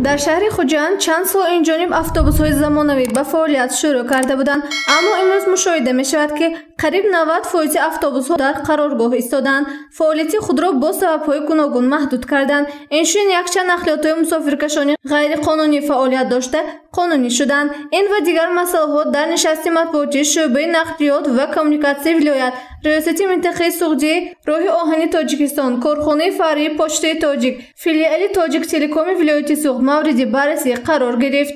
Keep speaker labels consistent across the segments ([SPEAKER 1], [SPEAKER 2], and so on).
[SPEAKER 1] در شهر خوجند چند سال این جانب اتوبوس‌های زمانوی به فعالیت شروع کرده بودند، اما امروز مشاهده می‌شود که قریب 90% اتوبوس‌ها در قرارگاه ایستادند. فعالیت خود را با سبب‌های گوناگون محدود کردند. اینچنین یکچند نقلیات‌های مسافرکشانی غیر قانونی فعالیت داشته قانونی شدند. این و دیگر مسائل در نشست مطبوعاتی شعبه نقلیات و کمیونیکاسیون ولایت ریاست منطقه سوغدی راه آهن تاجیکستان کارخانه فرعی پشت تاجیک فیلیال تاجیک تلکام ولایت سوغد مورد بررسی قرار گرفت.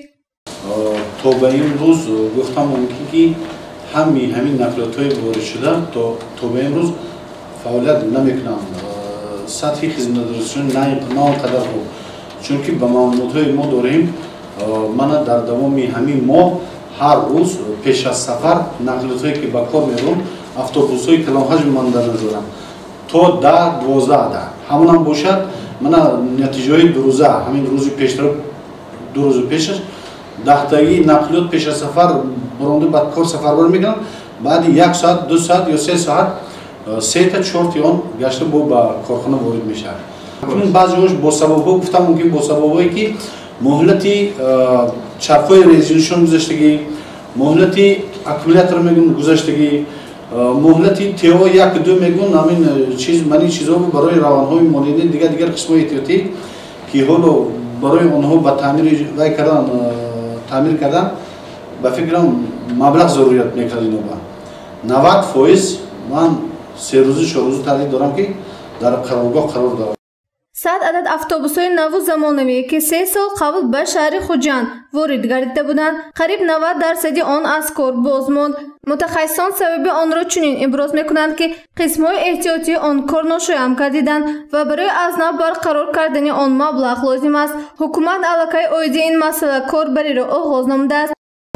[SPEAKER 2] تا به این روز گفتم ممکن که همین نقلیات‌های وارد شده تا به این روز فعالیت نمیکنم. سطح خدمترسانی نه آنقدر خوب، چون که به معلومات‌های ما داریم من در دوام همین ماه هر روز پیش از سفر نقلیات‌هایی که به کار میبرم اتوبوس‌های کلان حجم من در نظرم تا 10-12 عدد همون هم باشد. من نتیجه دو روزه همین روزی پیشتر 2 روز پیشش 10 تایی نقلیات پیش از سفر برنده بعد کار سفر بر میگن، بعد 1 ساعت 2 ساعت یا 3 ساعت 3 تا 4 تا گشته با کارخانه وارد میشه. چون بعضیش با سبب‌ها گفتم ممکن با سببایی که مهلتی چرخ‌های رزینشون گذاشتگی، مهلتی اکومولاتور میگن گذاشتگی، مهلتی تیو 1-2 میگن همین چیز منی چیزا برای روان‌های مالیاتی دیگر قسم‌های احتیاطی که حالا برای آنها با تعمیر کردن به فکرم مبلغ ضروریت میکنه. 90% من 3 روز 4 روز تعدیل دارم که در قرارگاه قرار دارم.
[SPEAKER 1] 100 عدد اتوبوس‌های نو زمانوی که 3 سال قبل به شهر خوجند وارد گردیده بودند، قریب 90% آن از کار باز ماند. متخصصان سبب آن را چنین ابراز میکنند که قسم‌های احتیاطی آن کار ناشایان کردیدند و برای از نو برقرار کردن آن مبلغ لازم است. حکومت علاقه اویدی این مسئله کاربری را آغاز نموده است.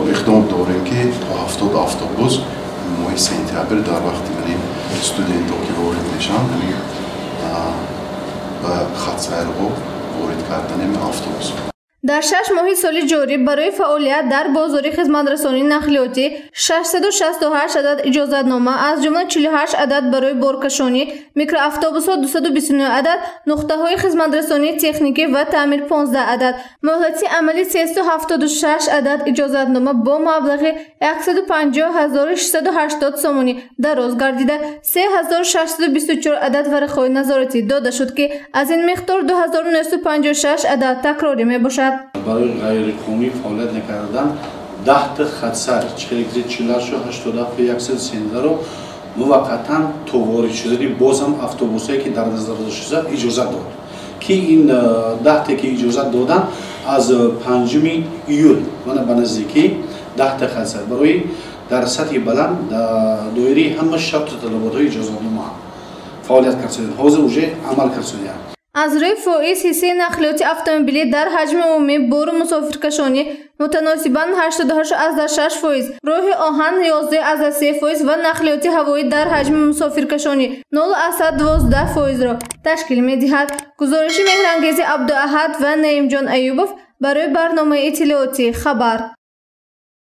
[SPEAKER 3] اقدام داریم که تا 70 اتوبوس ماه سپتامبر در وقتی برای استودنت‌ها که وارد میشن به خط سیرها وارد کردن اتوبوس.
[SPEAKER 1] در 6 ماه سال جاری برای فعالیت در بازار خدمترسانی نقلیاتی 668 عدد اجازتنامه از جمله 48 عدد برای بارکشانی، میکرو اتوبوس‌ها 229 عدد، نقطه‌های خدمترسانی تکنیکی و تعمیر 15 عدد، مهلتی عملی 376 عدد اجازتنامه با مبلغ 150,680 سومانی دراز گردیده، 3624 عدد ورقه‌های نظارتی داده شد که از این مقدار 2956 عدد تکراری میباشد.
[SPEAKER 2] برای غیر قانونی فعالیت نکردن 10 تا خدسر 47 رو موقتا تا وارد شدن بازم اتوبوسایی که در نظر داشته شده اجازه داد که این 10 تا که اجازه دادن از 5 ایول من به نزدیکی 10 تا خدسر برای در سطح بلند دایره همه شرط طلبات‌های اجازه‌نامه فعالیت کردن حاضر اوج عمل کردن.
[SPEAKER 1] از روی فائز حصه نقلیات اتومبیلی در حجم عمومی بار مسافرکشانی متناسباً 88.6%، راه آهن 11.3% و نقلیات هوایی در حجم مسافرکشانی 0.12% را تشکیل می‌دهد. گزارش مهرانگیز عبدالاحد و نعیم جان ایوبوف برای برنامه اطلاعاتی خبر.